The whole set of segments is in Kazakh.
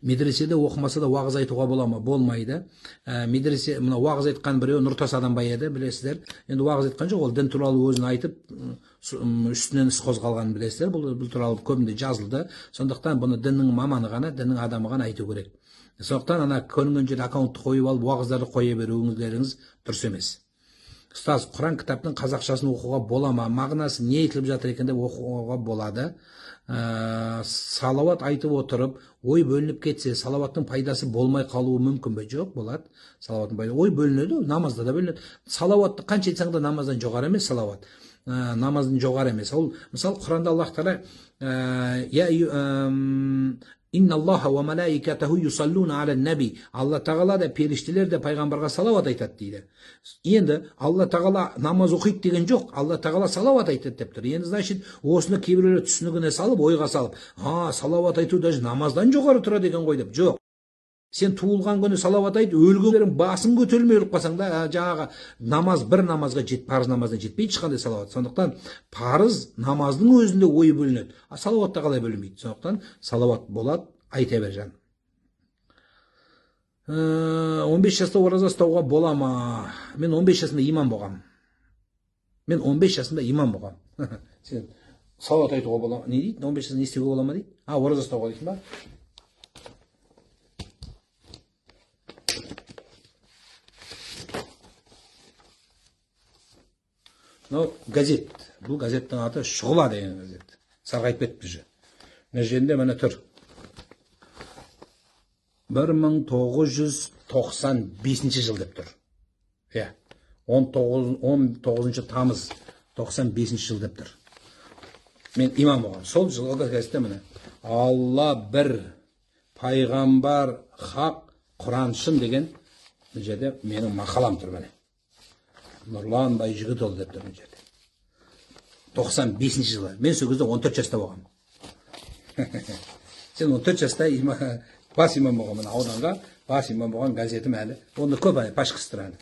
Медреседе оқымаса да уағыз айтуға бола ма? Болмайды. Медресе, мына уағыз айтқан біреу Нұртас Адамбай еді, білесіздер. Енді уағыз айтқан жоқ, ол дін туралы өзін айтып, үстінен іс қозғалғанын білесіздер. Бұл туралы көбінде жазылды. Сондықтан бұны діннің маманы ғана, діннің адамы ғана айту керек. Сондықтан ана көрінген жерде аккаунтты қойып алып, уағыздарды қоя беруіңіздеріңіз дұрыс емес. Ұстаз, Құран кітаптың қазақшасын оқуға бола ма? Мағынасы не айтылып жатыр екен деп оқуға болады. Салауат айтып отырып, ой бөлініп кетсе, салауаттың пайдасы болмай қалуы мүмкін бе? Жоқ, болады. Салауаттың пайдасы, ой бөлінеді, намазда да бөлінеді. Салауатты қанша айтсаң да намаздан жоғары емес салауат. Намаздан жоғары емес. Ол, мысалы, Құранда Аллах Тағала Инна Аллаха ва малаикатаху юсаллуна аля наби. Алла Тағала да, періштелер де пайғамбарға салауат айтады дейді. Енді Алла Тағала намаз оқиды деген жоқ, Алла Тағала салауат айтады деп тұр. Енді значит, осыны кейбіреулер түсінігіне салып, ойға салып, салауат айту даже намаздан жоғары тұрады екен ғой деп. Жоқ. Сен туылған күні салауат айт, өлгендерің басың көтерілмей өліп қалсаң да, жаңағы намаз бір намазға парыз намаздан жетпейді ешқандай салауат. Сондықтан парыз намаздың өзінде ой бөлінеді. Салауатта қалай бөлінбейді? Сондықтан салауат болады, айта бер жан. 15 жаста ораза ұстауға бола ма? Мен 15 жасында имам болғам. Мен 15 жасында имам болғам. Сен салауат айтуға бола ма? Не дейді? 15 жасында не істеуге бола ма дейді? Ораза ұстауға дейсің ба? Газет. Бұл газеттің аты Шұғыла деген газет. Сарғайып кетті же. Мына жерінде міне тұр. 1995 жыл деп тұр. 19 тамыз 95 жыл деп тұр. Мен имам болғам. Сол жылғы газетте міне. Алла бір, пайғамбар хақ, Құран шын деген жерде менің мақалам тұр міне. Нұрлан Байжігітұлы деп тұрмын жерде. 95 жылы. Мен сол кезде 14 жаста болғам. Сен 14 жаста бас имам болған, ауданға бас имам болған газетім әлі. Оны көп пашқыстыр әлі.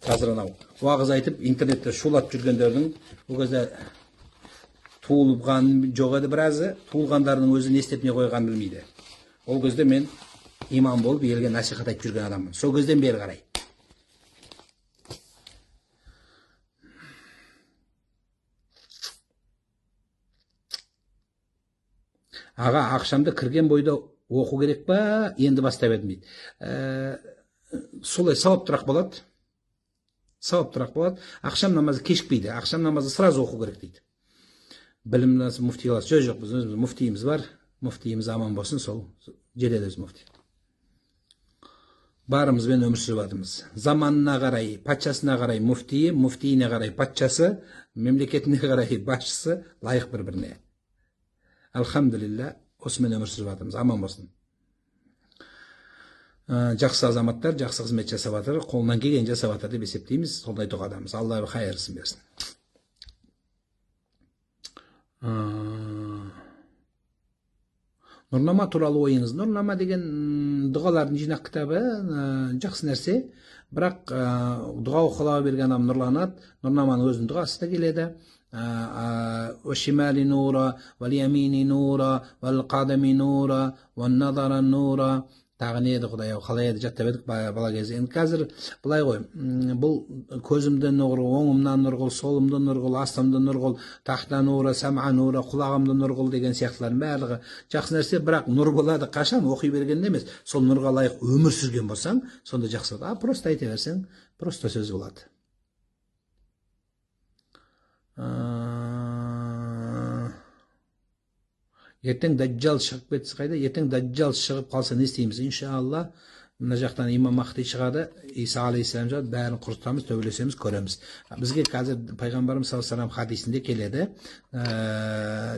Қазір анау уағыз айтып, интернетте шулап жүргендердің, ол кезде туылған жоқ еді біразы, туылғандарының өзі не істеп не қойған білмейді. Ол кезде мен имам болып елге насихат айтып жүрген адаммын. Сол кезден бері қарай. Аға, ақшамды кірген бойда оқу керек па, енді бастап едім дейді. Солай сауап тұрақ болады. Сауап тұрақ болады. Ақшам намазы кешікпейді. Ақшам намазы сразу оқу керек дейді. Білім муфтиялар. Жоқ, біз өзіміз муфтиіміз бар. Муфтиіміз аман болсын, сол желеді өз муфти. Барымызбен өмір сүріп жатырмыз. Заманына қарай, патшасына қарай муфтиі, муфтиіне қарай патшасы, мемлекетіне қарай басшысы лайық бір-біріне. Алхамдулилля, осымен өмір сүріп жатырмыз. Аман болсын. Жақсы азаматтар, жақсы қызмет жасап жатыр, қолынан келген жасап жатыр деп есептейміз. Сондай тоқадамыз. Алла хайырсын берсін. Нұрнама туралы ойыңыз. Нұрнама деген дұғалардың жинақ кітабы жақсы нәрсе. Бірақ дұға оқыла берген адам нұрланады. Нұрнаманың өзінің дұғасы да келеді. وَالشِّمَالِ نُورًا وَالْيَمِينِ نُورًا وَالْقَدَمِ نُورًا وَالنَّظَرِ نُورًا. Тағы не еді Құдай, қалай еді жаттап едік бала кезде. Енді қазір былай ғой, бұл көзімді нұр қыл, оңымнан нұр қыл, солымды нұр қыл, астымды нұр қыл, тахта нура, сам'a нура, құлағымды нұр қыл деген сияқтылардың барлығы жақсы нәрсе, бірақ нұр болады қашан оқи бергенде емес. Сол нұрға лайық өмір сүрген болсаң, сонда жақсы болады. Просто айта берсең, просто сөз болады. Ертең дәджжал шығып кетсе қайда? Ертең дәджжал шығып қалса не істейміз? Иншалла, мына жақтан имам Махди шығады, Иса алейхиссалам шығады, бәрін құртамыз, төбелесеміз, көреміз. Бізге қазір пайғамбарымыз саллаллаху алейхи вассалам хадисінде келеді,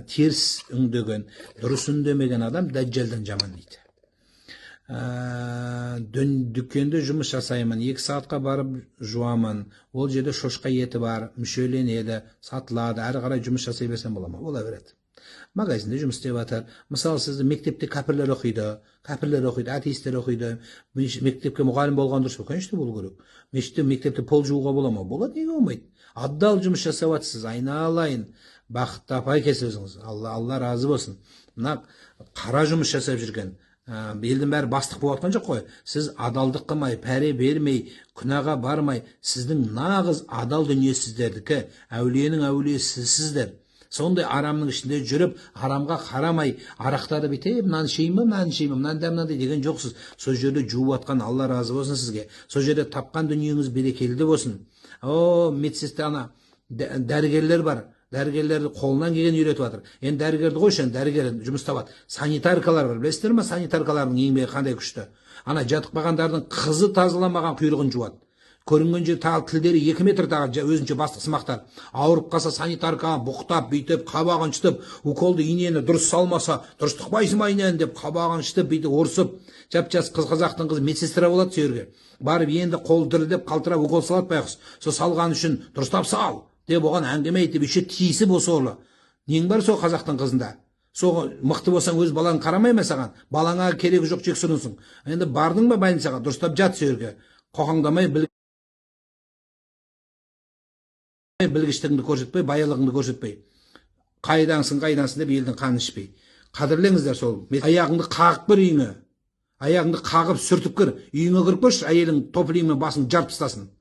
теріс үндеген, дұрыс үндемеген адам дәджжалдан жаман дейді. Дүкенде жұмыс жасаймын, 2 сағатқа барып жуамын, ол жерде шошқа еті бар, мүшеленеді, сатылады, әрі қарай жұмыс жасай берсем бола ма? Бола береді. Магазинде жұмыс істеп жатыр. Мысалы, сізді мектепте кәпірлер оқиды, атеистер оқиды. Мектепке мұғалім болған дұрыс па? Конечно, болу керек. Мектепте пол жууға бола ма? Болады, неге болмайды? Адал жұмыс жасап жатсыз, айналайын. Бақытты апай келсе өзіңіз. Алла разы болсын. мына қара жұмыс жасап жүрген елдің бәрі бастық болып жатқан жоқ қой. Сіз адалдық қылмай, пәре бермей, күнәға бармай, сіздің нағыз адал дүние сіздердікі, әулиенің әулиесі сіздер. Сондай арамның ішінде жүріп, арамға қарамай, арақтарды бүйтіп, мынаны ішейін ба, мынаны ішейін ба, мынандай деген жоқсыз. Сол жерде жуып атқан Алла разы болсын сізге. Сол жерде тапқан дүниеңіз берекелі болсын. Медсестрана, дәрігерлер бар. Дәрігерлерді қолынан келген үйретіп жатыр. Енді дәрігерді қойшы, дәрігер жұмыс табады. Санитаркалар бар. Білесіздер ме, санитаркалардың еңбегі қандай күшті. Ана жатып қалғандардың қызы тазаламаған құйрығын жуады. Көрінген жер тағы тілдері 2 метр тағы өзінше бастық сымақтар. Ауырып қалса санитарка бұқтап, бүйтіп, қабағын шытып, уколды инені дұрыс салмаса, дұрыс тықпайсың ба инені деп қабағын шытып, бүйтіп орысып, жап-жас қазақтың қызы медсестра болады сөйерге. Барып енді қол дірілдеп қалтырап укол салады байқұс. Сол салған үшін дұрыстап сал деп оған әңгіме айтып, еще тиісіп осы орлы. Нең бар сол қазақтың қызында? Сол мықты болсаң өз балаң қарамай ма саған? Балаңа керегі жоқ жексұрынсың. Енді бардың ба больницаға, дұрыстап жат сөйерге. Қоқаңдамай, білгіштігіңді көрсетпей, баялығыңды көрсетпей. Қайдансың деп елдің қанын ішпей. Қадірлеңіздер сол. Аяғыңды қағып кір үйіңе. Аяғыңды қағып сүртіп кір. Үйіңе кіріп көрші, әйелің топлиңмен басын жарып тастасын.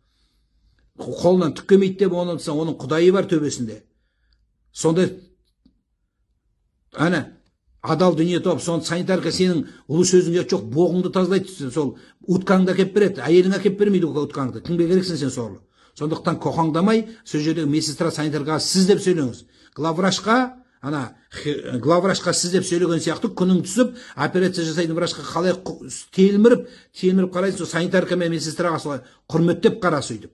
Қолынан түк келмейді деп оның құдайы бар төбесінде. Сонда адал дүние топ, сон санитарка сенің ұлы сөзіңде жоқ, боғыңды тазалайды, сол уткаңды әкеп береді, әйелің әкеп бермейді уткаңды. Кімге керексің сен сорлы? Сондықтан қоқаңдамай, сол жердегі медсестра санитарға сіз деп сөйлеңіз. Главврачқа сіз деп сөйлеген сияқты күнің түсіп, операция жасайтын врачқа қалай телміріп қарайсың, сол санитарка мен медсестраға солай құрметтеп қара сөйтіп.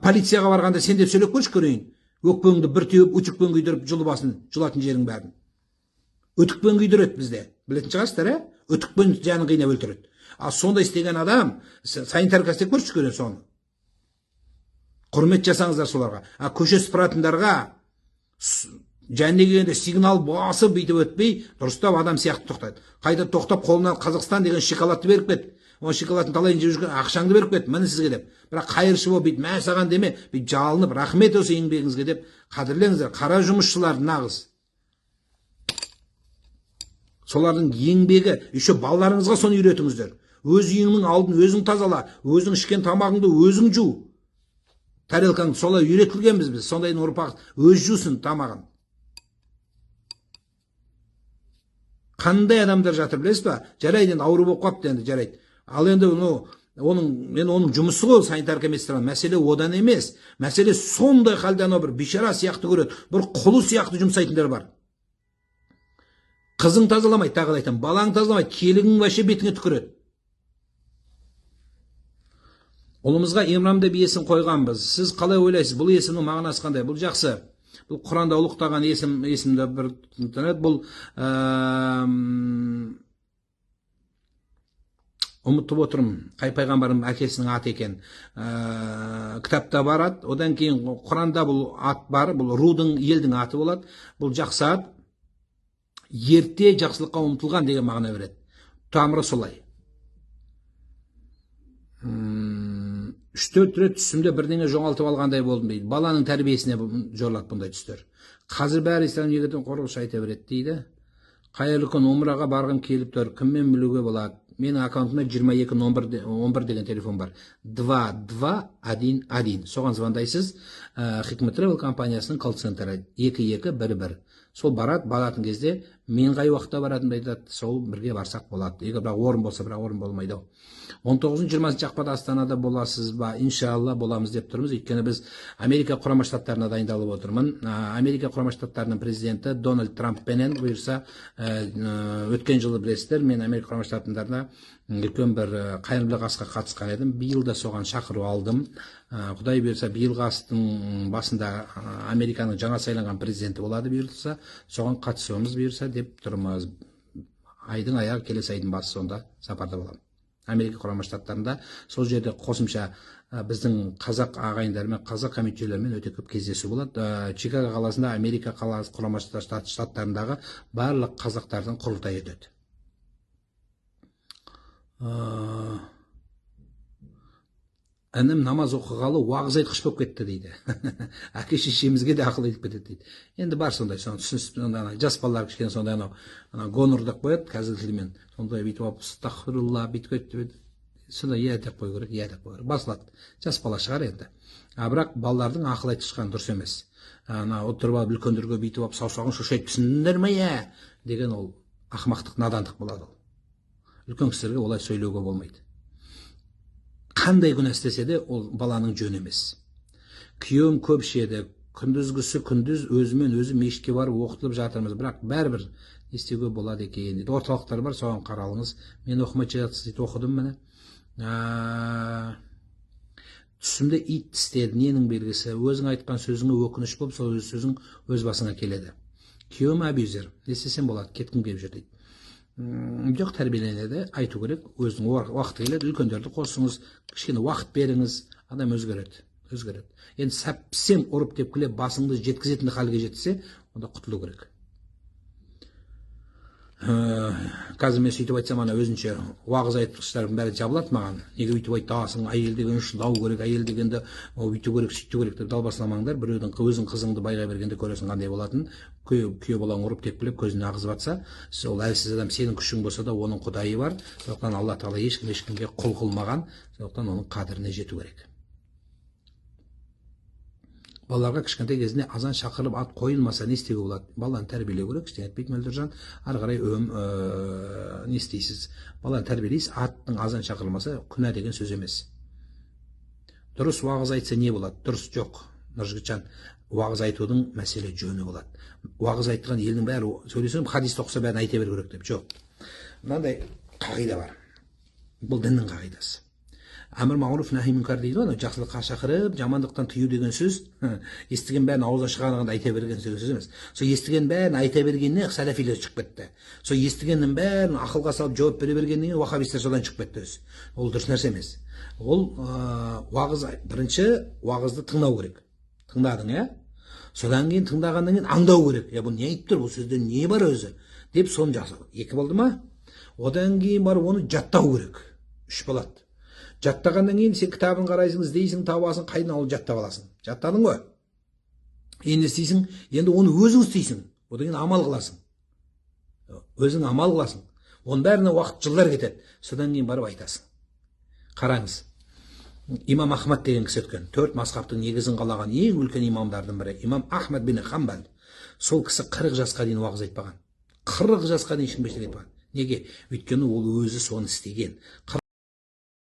Полицияға барғанда сен деп сөйлеп көрші көрейін. Өкпеңді бір теуіп, өтікпен күйдіріп жұлатын жерің бәрін. Өтікпен күйдіреді бізде. Білетін шығарсыздар, өтікпен жанын қинап өлтіреді. Сондай істеген адам, санитарка істеп көрші көрейін соны. Құрмет жасаңыздар соларға. Көше сыпыратындарға және келгенде сигнал басып бүйтіп өтпей, дұрыстап адам сияқты тоқтайды. Қайта тоқтап қолынан Қазақстан деген шоколадты беріп кет. Ол шоколадтың талайын жеп жүрген ақшаңды беріп кет, міне сізге деп. Бірақ қайыршы болып бүйтіп мә саған деме, бүйтіп жалынып, рахмет осы еңбегіңізге деп қадірлеңіздер. Қара жұмысшылар нағыз. Солардың еңбегі, еще балаларыңызға соны үйретіңіздер. Өз үйіңнің алдын өзің тазала, өзің ішкен тамағыңды өзің жу. Тарелкаңды солай үйретілгенбіз біз. Сондайдың ұрпақ өз жусын тамағын. Қандай адамдар жатыр білесіз ба? Жарайды, енді ауру болып қапты енді, жарайды. Ал енді оның жұмысы ғой санитарка медсестраның. Мәселе одан емес. Мәселе сондай халде анау бір бишара сияқты көреді, бір құлы сияқты жұмсайтындар бар. Қызың тазаламайды, тағы айтам, балаң тазаламайды, келігің вообще бетіңе түкіреді. Ұлымызға Имрам деп есім қойғанбыз. Сіз қалай ойлайсыз? Бұл есімнің мағынасы қандай? Бұл жақсы. Бұл Құранда ұлықтаған есімді бір бұл ұмытып отырмын. Қай пайғамбардың әкесінің аты екен. Кітапта барады. Одан кейін Құранда бұл ат бар. Бұл рудың, елдің аты болады. Бұл жақсы ат. Ерте жақсылыққа ұмтылған деген мағына береді. Тамыры солай. 3-4 рет түсімде бірдеңе жоғалтып алғандай болдым дейді. Баланың тәрбиесіне жорлады бұндай түстер. Қазір бәрі ислам егетін қорғыш айта береді дейді. Қайырлы күн, умраға барғым келіп тұр. Кіммен білуге болады? Менің аккаунтымда 22-11 деген телефон бар. 2211. Соған звондайсыз. Хикмет Travel компаниясының колл-центрі 2211. Сол баратын кезде мен қай уақытта баратынымды айтады, сол бірге барсақ болады. Егер бірақ орын болса, бірақ орын болмайды. 19-20 ақпанда Астанада боласыз ба? Иншалла боламыз деп тұрмыз. Өйткені біз Америка Құрама Штаттарына дайындалып отырмын. Америка Құрама Штаттарының президенті Дональд Трамппенен бұйырса, өткен жылы білесіздер, мен Америка Құрама Штаттарында үлкен бір қайырымдылық асқа қатысқан едім. Биыл да соған шақыру алдым. Құдай бұйырса, биылғы астың басында Американың жаңа сайланған президенті болады бұйырса, соған қатысуымыз бұйырса деп тұрмыз. Айдың аяғы келесі айдың басы сонда сапарда боламын. Америка Құрама Штаттарында сол жерде қосымша біздің қазақ ағайындармен, қазақ комитетшілермен өте көп кездесу болады. Чикаго қаласында Америка қаласы Құрама Штаттарындағы барлық қазақтардың құрылтайы өтеді. інім намаз оқығалы уағыз айтқыш болып кетті дейді. Әке шешемізге де ақыл айтып кетеді дейді. Енді бар сондай, жас балалар кішкене сондай гонор деп қояды қазіргі тілмен. Сондай бүйтіп алып астағфирулла бүйтіп кетті. Сонда иә деп қою керек, иә деп қою керек. Басылады. Жас бала шығар енді. Бірақ балалардың ақыл айтышқан дұрыс емес. Отырып алып үлкендерге бүйтіп алып саусағын шошайтыпсыңдар ма иә деген ол ақымақтық, надандық болады ол. Үлкен кісілерге олай сөйлеуге болмайды. Қандай күнә істесе де ол баланың жөні емес. Күйеуім көп ішеді, күндізгісі күндіз өзімен өзі мешітке барып оқытылып жатырмыз, бірақ бәрібір не істеуге болады екен дейді. Орталықтар бар, соған қаралыңыз. Мен оқымай жатсыз дейді, оқыдым міне. Түсімде ит тістеді, ненің белгісі? Өзің айтқан сөзіңе өкініш болып, сол сөзің өз басыңа келеді. Күйеуім абьюзер, не істесем болады, кеткім келіп жүр дейді. Жоқ, тәрбиеленеді, айту керек, өзінің уақыты келеді, үлкендерді қосыңыз, кішкене уақыт беріңіз, адам өзгереді. Енді сәпсем ұрып деп келе басыңды жеткізетін халге жетсе, онда құтылу керек. Қазір мен сөйтіп айтсам, ана өзінше уағыз айтқыштардың бәрі жабылады маған. Неге өйтіп айтасың, әйел деген шыдау керек, әйел дегенде өйту керек, сөйту керек деп далбасламаңдар. Біреудің өзің қызыңды байға бергенде көресің қандай болатынын. Күйеу балаң ұрып деп келіп көзіне ағызып жатса, ол әлсіз адам, сенің күшің болса да оның құдайы бар. Сондықтан Алла Тағала ешкімге құл қылмаған, сондықтан оның қадіріне жету керек. Балаларға кішкентай кезінде азан шақырып ат қойылмаса не істеуге болады? Баланы тәрбиелеу керек, ештеңе етпейді Мөлдіржан. Ары қарай не істейсіз? Баланы тәрбиелейсіз, аттың азан шақырылмаса күнә деген сөз емес. Дұрыс уағыз айтса не болады? Дұрыс жоқ. Нұржігітжан, уағыз айтудың мәселе жөні болады. Уағыз айтқан елдің бәрі сөйлесем, хадисті оқыса бәрін айта беру керек деп. Жоқ. Мынандай қағида бар. Бұл діннің қағидасы. Әмір мағруф нәһи мүнкар дейді ғой, жақсылыққа шақырып, жамандықтан тыю деген сөз, естіген бәрін аузына шығарғанда айта берген сөз емес. Сол естіген бәрін айта бергеннен сәләфилер шығып кетті. Сол естігеннің бәрін ақылға салып жауап бере бергеннен уахабистер содан шығып кетті. Ол дұрыс нәрсе емес. Ол уағыз, бірінші уағызды тыңдау керек. Тыңдадың, иә? Содан кейін тыңдағаннан кейін аңдау керек. Бұл не айтып тұр, бұл сөзде не бар өзі? Деп соны жасау. Екі болды ма? Одан кейін барып оны жаттау керек. Үш болады. Жаттағаннан кейін сен кітабын қарайсың, іздейсің, табасың, қайдан алып жаттап аласың. Жаттадың ғой. Енді істейсің, енді оны өзің істейсің. Одан кейін амал қыласың. Өзің амал қыласың. Оның бәріне уақыт жылдар кетеді. Содан кейін барып айтасың. Қараңыз. Имам Ахмад деген кісі өткен. 4 мазхабтың негізін қалаған ең үлкен имамдардың бірі. Имам Ахмад бин Хамбал. Сол кісі 40 жасқа дейін уағыз айтпаған. 40 жасқа дейін ешкім ештеңе айтпаған. Неге? Өйткені ол өзі соны істеген.